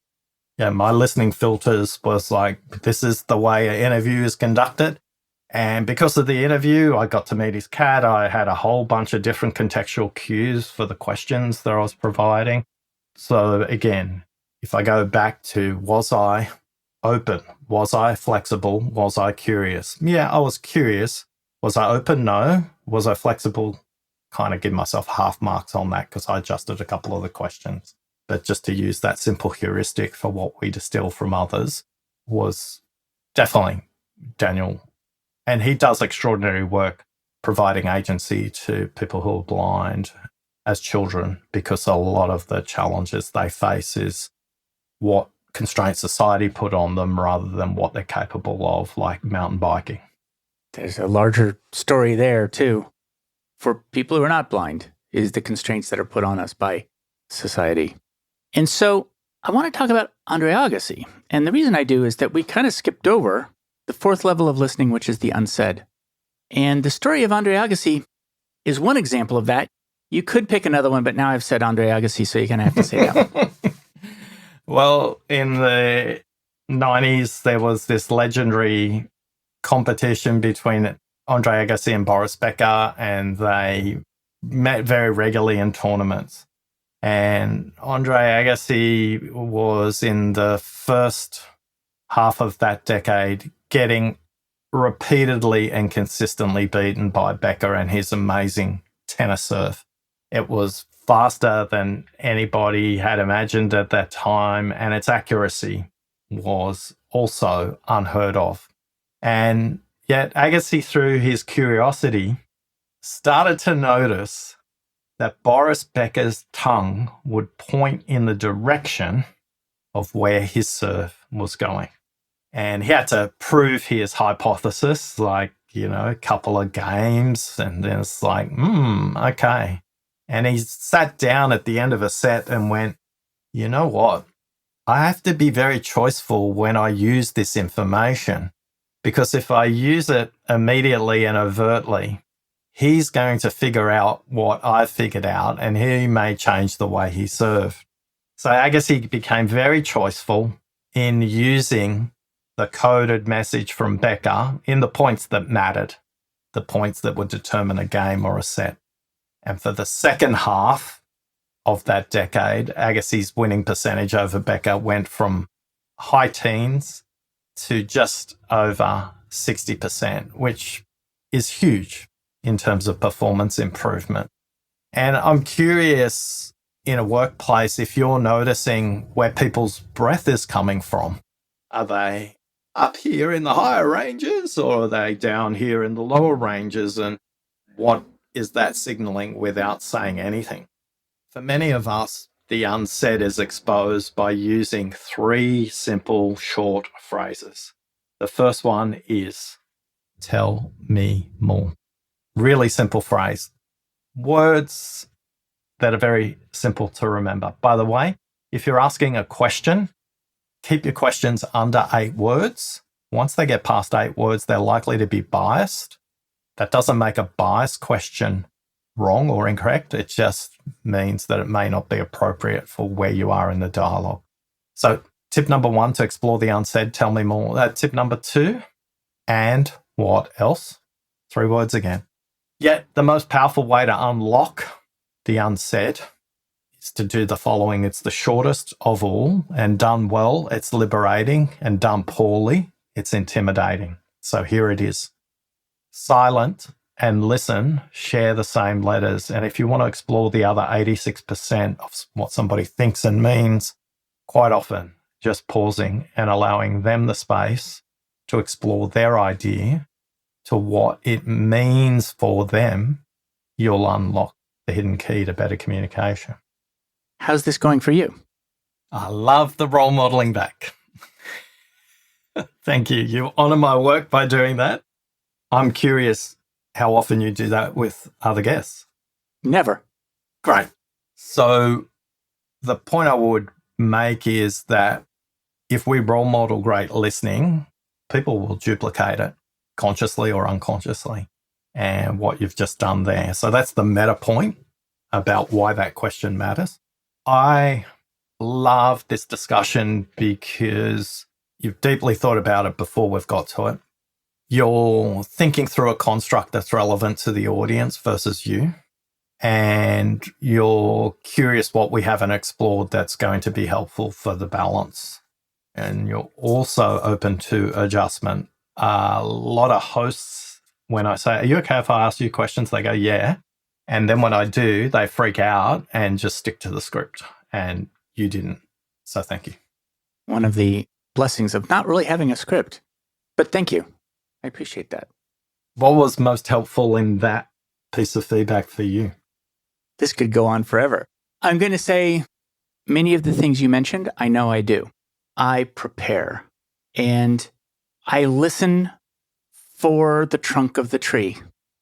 Yeah, my listening filters was like, this is the way an interview is conducted. And because of the interview, I got to meet his cat. I had a whole bunch of different contextual cues for the questions that I was providing. So again, if I go back to was I open? Was I flexible? Was I curious? Yeah, I was curious. Was I open? No. Was I flexible? Kind of give myself half marks on that because I adjusted a couple of the questions. But just to use that simple heuristic for what we distill from others was definitely Daniel. And he does extraordinary work providing agency to people who are blind as children, because a lot of the challenges they face is what constraints society put on them rather than what they're capable of, like mountain biking.
There's a larger story there, too. For people who are not blind, is the constraints that are put on us by society. And so I want to talk about Andre Agassi. And the reason I do is that we kind of skipped over the fourth level of listening, which is the unsaid. And the story of Andre Agassi is one example of that. You could pick another one, but now I've said Andre Agassi, so you're going to have to say that one.
Well, in the 90s, there was this legendary competition between Andre Agassi and Boris Becker, and they met very regularly in tournaments. And Andre Agassi was in the first half of that decade getting repeatedly and consistently beaten by Becker and his amazing tennis serve. It was faster than anybody had imagined at that time, and its accuracy was also unheard of. And yet Agassi, through his curiosity, started to notice that Boris Becker's tongue would point in the direction of where his serve was going. And he had to prove his hypothesis, like, a couple of games, and then it's like, okay. And he sat down at the end of a set and went, you know what? I have to be very choiceful when I use this information, because if I use it immediately and overtly, he's going to figure out what I've figured out, and he may change the way he served. So Agassi became very choiceful in using the coded message from Becker in the points that mattered, the points that would determine a game or a set. And for the second half of that decade, Agassi's winning percentage over Becker went from high teens to just over 60%, which is huge in terms of performance improvement. And I'm curious, in a workplace, if you're noticing where people's breath is coming from. Are they up here in the higher ranges, or are they down here in the lower ranges? And what is that signaling without saying anything? For many of us, the unsaid is exposed by using 3 simple short phrases. The first one is, tell me more. Really simple phrase. Words that are very simple to remember. By the way, if you're asking a question, keep your questions under 8 words. Once they get past 8 words, they're likely to be biased. That doesn't make a biased question wrong or incorrect. It just means that it may not be appropriate for where you are in the dialogue. So tip number 1, to explore the unsaid, tell me more. Tip number 2, and what else? 3 words again. Yet the most powerful way to unlock the unsaid is to do the following. It's the shortest of all, and done well, it's liberating, and done poorly, it's intimidating. So here it is. Silent and listen share the same letters. And if you want to explore the other 86% of what somebody thinks and means, quite often just pausing and allowing them the space to explore their idea to what it means for them, you'll unlock the hidden key to better communication.
How's this going for you?
I love the role modeling back. Thank you. You honor my work by doing that. I'm curious how often you do that with other guests.
Never.
Great. So the point I would make is that if we role model great listening, people will duplicate it consciously or unconsciously, and what you've just done there. So that's the meta point about why that question matters. I love this discussion because you've deeply thought about it before we've got to it. You're thinking through a construct that's relevant to the audience versus you, and you're curious what we haven't explored that's going to be helpful for the balance and you're also open to adjustment. A lot of hosts, when I say, are you okay if I ask you questions? They go, yeah. And then when I do, they freak out and just stick to the script. And you didn't. So thank you.
One of the blessings of not really having a script. But thank you. I appreciate that.
What was most helpful in that piece of feedback for you?
This could go on forever. I'm going to say many of the things you mentioned, I know I do. I prepare and I listen for the trunk of the tree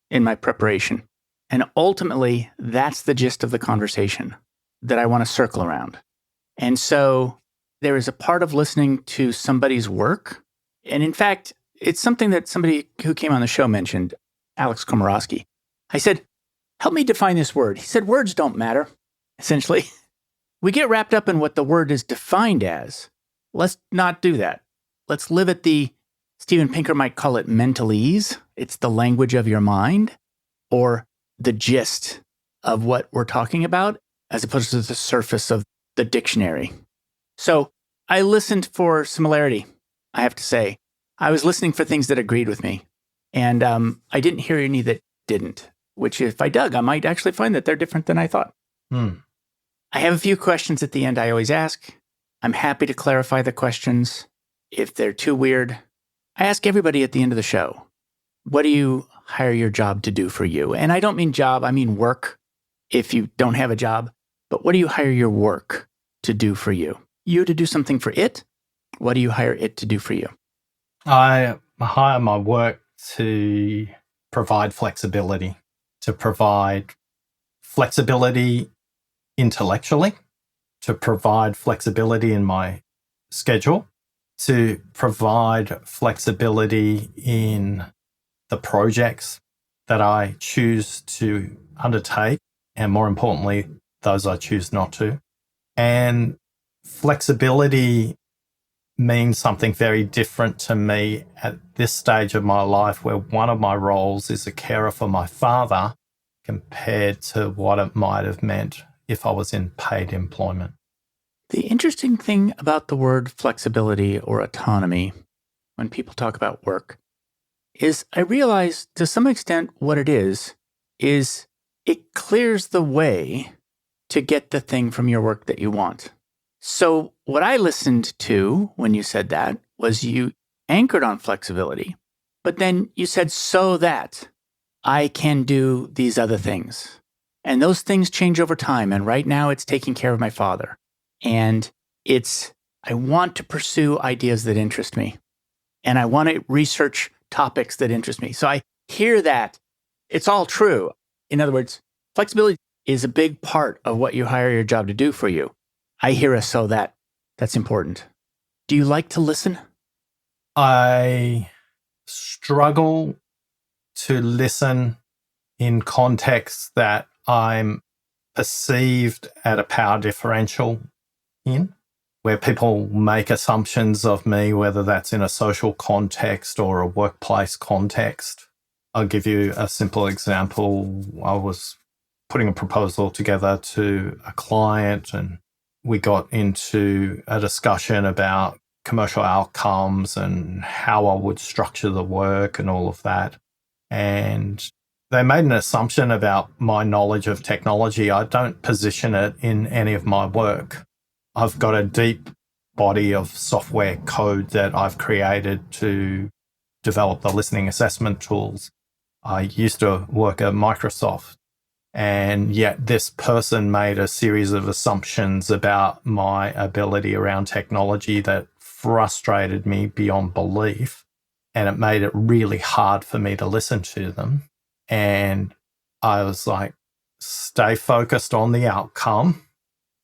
in my preparation. And ultimately, that's the gist of the conversation that I want to circle around. And so there is a part of listening to somebody's work. And in fact, it's something that somebody who came on the show mentioned, Alex Komorowski. I said, help me define this word. He said, words don't matter, essentially. We get wrapped up in what the word is defined as. Let's not do that. Let's live at Steven Pinker might call it mentalese. It's the language of your mind, or the gist of what we're talking about, as opposed to the surface of the dictionary. So I listened for similarity, I have to say. I was listening for things that agreed with me. And I didn't hear any that didn't, which if I dug, I might actually find that they're different than I thought. I have a few questions at the end I always ask. I'm happy to clarify the questions. If they're too weird, I ask everybody at the end of the show, what do you hire your job to do for you? And I don't mean job, I mean work, if you don't have a job. But what do you hire your work to do for you? You to do something for it? What do you hire it to do for you?
I hire my work to provide flexibility, intellectually, to provide flexibility in my schedule, to provide flexibility in the projects that I choose to undertake, and more importantly, those I choose not to. And flexibility means something very different to me at this stage of my life, where one of my roles is a carer for my father compared to what it might have meant if I was in paid employment.
The interesting thing about the word flexibility or autonomy, when people talk about work, is I realize to some extent what it is it clears the way to get the thing from your work that you want. So what I listened to when you said that was you anchored on flexibility, but then you said, so that I can do these other things. And those things change over time. And right now it's taking care of my father. And I want to pursue ideas that interest me. And I want to research topics that interest me. So I hear that it's all true. In other words, flexibility is a big part of what you hire your job to do for you. I hear so that. That's important. Do you like to listen?
I struggle to listen in contexts that I'm perceived at a power differential in, where people make assumptions of me, whether that's in a social context or a workplace context. I'll give you a simple example. I was putting a proposal together to a client, and we got into a discussion about commercial outcomes and how I would structure the work and all of that. And they made an assumption about my knowledge of technology. I don't position it in any of my work. I've got a deep body of software code that I've created to develop the listening assessment tools. I used to work at Microsoft, and yet this person made a series of assumptions about my ability around technology that frustrated me beyond belief, and it made it really hard for me to listen to them. And I was like, stay focused on the outcome.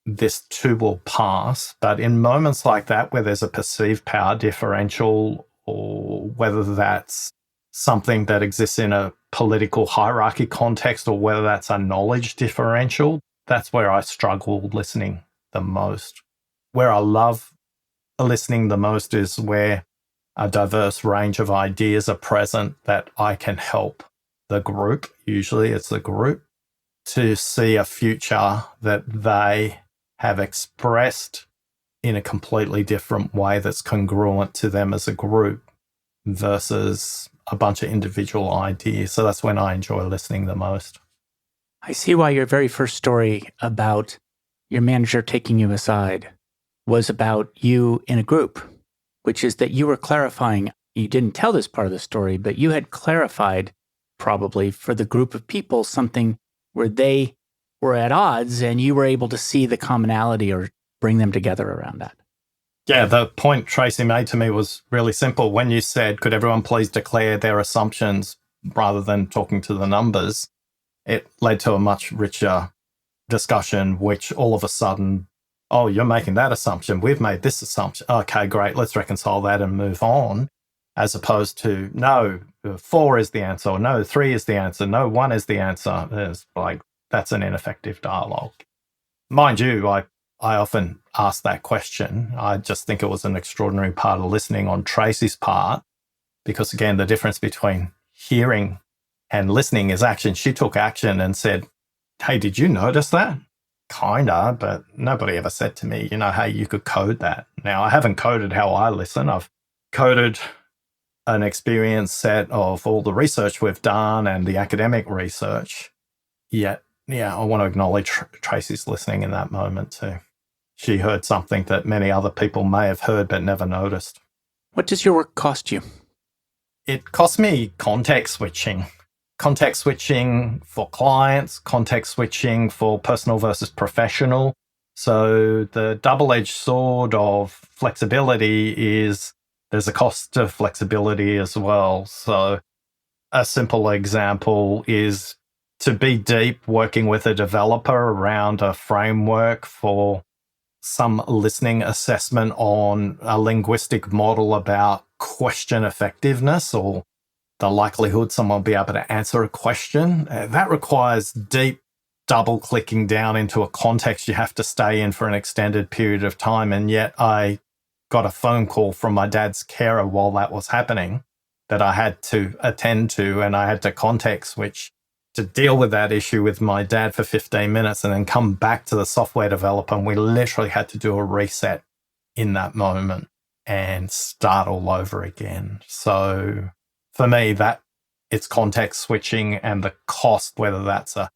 This too will pass. But in moments like that, where there's a perceived power differential, or whether that's something that exists in a political hierarchy context, or whether that's a knowledge differential, that's where I struggle listening the most. Where I love listening the most is where a diverse range of ideas are present that I can help the group, usually it's the group, to see a future that they have expressed in a completely different way that's congruent to them as a group versus a bunch of individual ideas. So that's when I enjoy listening the most.
I see why your very first story about your manager taking you aside was about you in a group, which is that you were clarifying. You didn't tell this part of the story, but you had clarified probably for the group of people something where they were at odds and you were able to see the commonality or bring them together around that.
Yeah, the point Tracy made to me was really simple. When you said, could everyone please declare their assumptions rather than talking to the numbers, it led to a much richer discussion, which all of a sudden, oh, you're making that assumption. We've made this assumption. Okay, great. Let's reconcile that and move on. As opposed to, no, 4 is the answer. Or no, 3 is the answer. No, 1 is the answer. It's like, that's an ineffective dialogue. Mind you, I often ask that question. I just think it was an extraordinary part of listening on Tracy's part, because again, the difference between hearing and listening is action. She took action and said, hey, did you notice that? Kinda, but nobody ever said to me, hey, you could code that. Now, I haven't coded how I listen. I've coded an experience set of all the research we've done and the academic research. Yet, yeah, I want to acknowledge Tracy's listening in that moment too. She heard something that many other people may have heard but never noticed.
What does your work cost you?
It cost me context switching. Context switching for clients, context switching for personal versus professional. So the double-edged sword of flexibility is there's a cost to flexibility as well. So a simple example is to be deep working with a developer around a framework for some listening assessment on a linguistic model about question effectiveness or the likelihood someone will be able to answer a question. That requires deep double-clicking down into a context you have to stay in for an extended period of time. And yet I got a phone call from my dad's carer while that was happening that I had to attend to, and I had to context switch to deal with that issue with my dad for 15 minutes and then come back to the software developer. And we literally had to do a reset in that moment and start all over again. So for me, that it's context switching, and the cost, whether that's a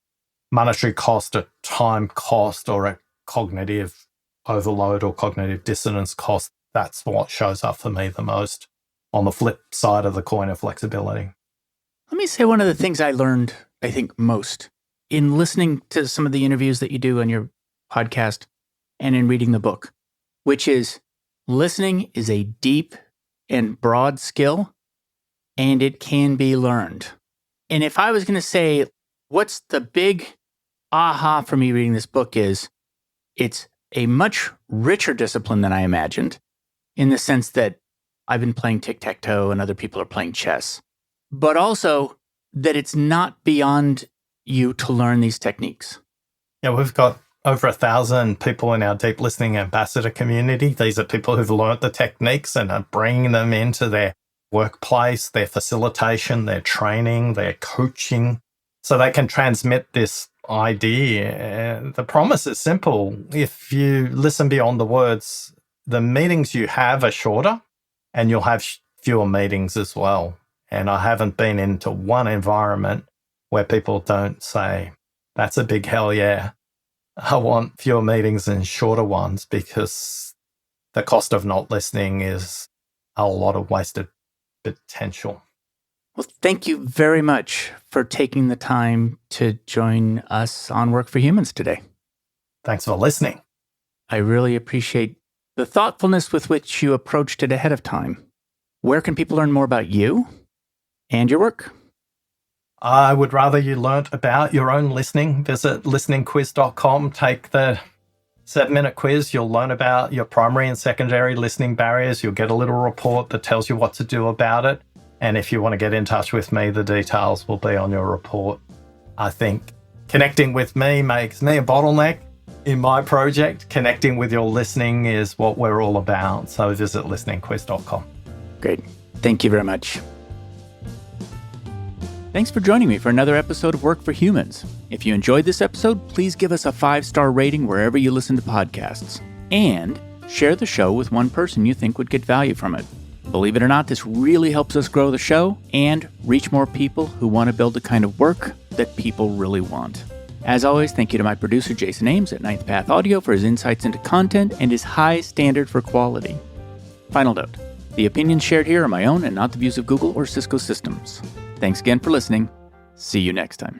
monetary cost, a time cost, or a cognitive overload or cognitive dissonance cost, that's what shows up for me the most on the flip side of the coin of flexibility.
Let me say one of the things I learned, I think, most in listening to some of the interviews that you do on your podcast and in reading the book, which is listening is a deep and broad skill, and it can be learned. And if I was going to say, what's the big aha for me reading this book is, it's a much richer discipline than I imagined, in the sense that I've been playing tic-tac-toe and other people are playing chess, but also that it's not beyond you to learn these techniques.
Yeah, we've got over 1,000 people in our deep listening ambassador community. These are people who've learned the techniques and are bringing them into their workplace, their facilitation, their training, their coaching, so they can transmit this idea. The promise is simple. If you listen beyond the words, the meetings you have are shorter and you'll have fewer meetings as well. And I haven't been into one environment where people don't say, that's a big hell yeah. I want fewer meetings and shorter ones, because the cost of not listening is a lot of wasted potential.
Well, thank you very much for taking the time to join us on Work for Humans today.
Thanks for listening.
I really appreciate the thoughtfulness with which you approached it ahead of time. Where can people learn more about you and your work?
I would rather you learnt about your own listening. Visit listeningquiz.com, take the 7-minute quiz. You'll learn about your primary and secondary listening barriers. You'll get a little report that tells you what to do about it. And if you want to get in touch with me, the details will be on your report. I think connecting with me makes me a bottleneck in my project. Connecting with your listening is what we're all about. So visit listeningquiz.com.
Great. Thank you very much. Thanks for joining me for another episode of Work for Humans. If you enjoyed this episode, please give us a 5-star rating wherever you listen to podcasts. And share the show with one person you think would get value from it. Believe it or not, this really helps us grow the show and reach more people who want to build the kind of work that people really want. As always, thank you to my producer Jason Ames at Ninth Path Audio for his insights into content and his high standard for quality. Final note, the opinions shared here are my own and not the views of Google or Cisco Systems. Thanks again for listening. See you next time.